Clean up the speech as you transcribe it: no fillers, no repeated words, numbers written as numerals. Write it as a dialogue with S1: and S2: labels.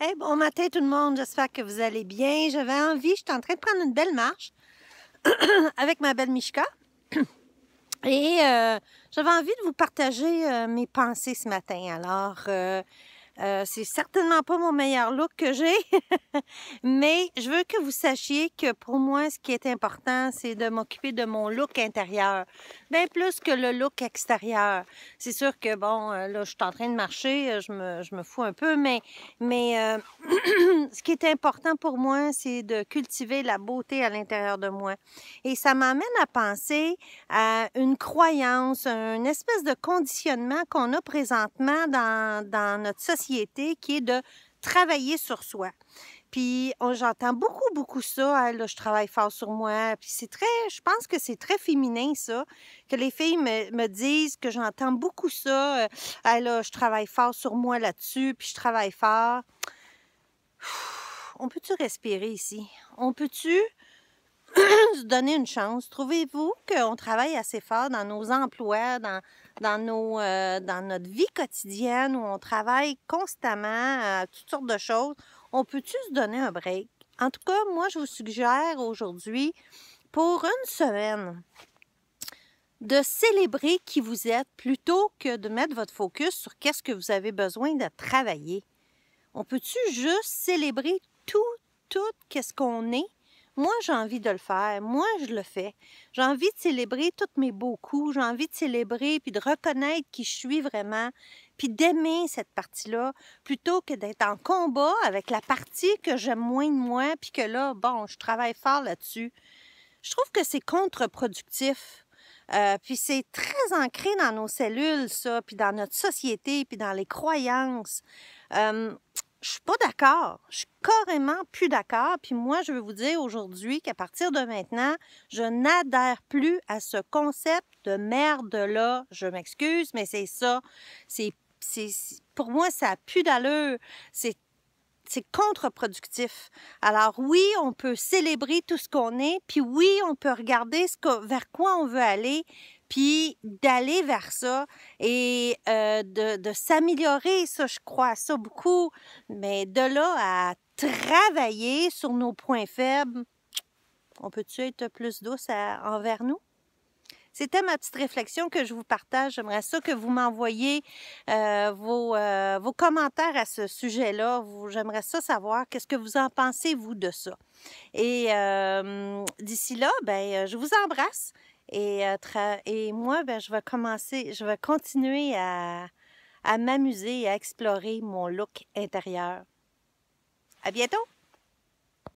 S1: Hey, bon matin tout le monde, j'espère que vous allez bien. J'avais envie, j'étais en train de prendre une belle marche avec ma belle Mishka et j'avais envie de vous partager mes pensées ce matin. Alors, c'est certainement pas mon meilleur look que j'ai, mais je veux que vous sachiez que pour moi, ce qui est important, c'est de m'occuper de mon look intérieur, bien plus que le look extérieur. C'est sûr que, bon, là, je suis en train de marcher, je me fous un peu, mais ce qui est important pour moi, c'est de cultiver la beauté à l'intérieur de moi. Et ça m'amène à penser à une croyance, une espèce de conditionnement qu'on a présentement dans notre société qui est de travailler sur soi. Puis j'entends beaucoup ça. Ah, là, je travaille fort sur moi. Puis je pense que c'est très féminin, ça, que les filles me disent que j'entends beaucoup ça. Ah, là, je travaille fort sur moi là-dessus, puis je travaille fort. On peut-tu respirer ici? On peut-tu se donner une chance? Trouvez-vous qu'on travaille assez fort dans nos emplois, dans notre vie quotidienne où on travaille constamment à toutes sortes de choses? On peut-tu se donner un break? En tout cas, moi, je vous suggère aujourd'hui, pour une semaine, de célébrer qui vous êtes plutôt que de mettre votre focus sur qu'est-ce que vous avez besoin de travailler. On peut-tu juste célébrer tout qu'est-ce qu'on est? Moi, j'ai envie de le faire. Moi, je le fais. J'ai envie de célébrer tous mes beaux coups. J'ai envie de célébrer puis de reconnaître qui je suis vraiment, puis d'aimer cette partie-là, plutôt que d'être en combat avec la partie que j'aime moins de moi, puis que là, bon, je travaille fort là-dessus. Je trouve que c'est contre-productif. Puis c'est très ancré dans nos cellules, ça, puis dans notre société, puis dans les croyances. Je suis pas d'accord. Je suis carrément plus d'accord. Puis moi, je veux vous dire aujourd'hui qu'à partir de maintenant, je n'adhère plus à ce concept de merde-là. Je m'excuse, mais c'est ça. Pour moi, ça n'a plus d'allure. C'est contre-productif. Alors oui, on peut célébrer tout ce qu'on est, puis oui, on peut regarder vers quoi on veut aller, puis d'aller vers ça et de s'améliorer, ça, je crois à ça beaucoup. Mais de là à travailler sur nos points faibles, on peut-tu être plus douce envers nous? C'était ma petite réflexion que je vous partage. J'aimerais ça que vous m'envoyiez vos commentaires à ce sujet-là. J'aimerais ça savoir qu'est-ce que vous en pensez, vous, de ça. Et d'ici là, ben, je vous embrasse. Et moi, ben, je vais continuer à m'amuser et à explorer mon look intérieur. À bientôt!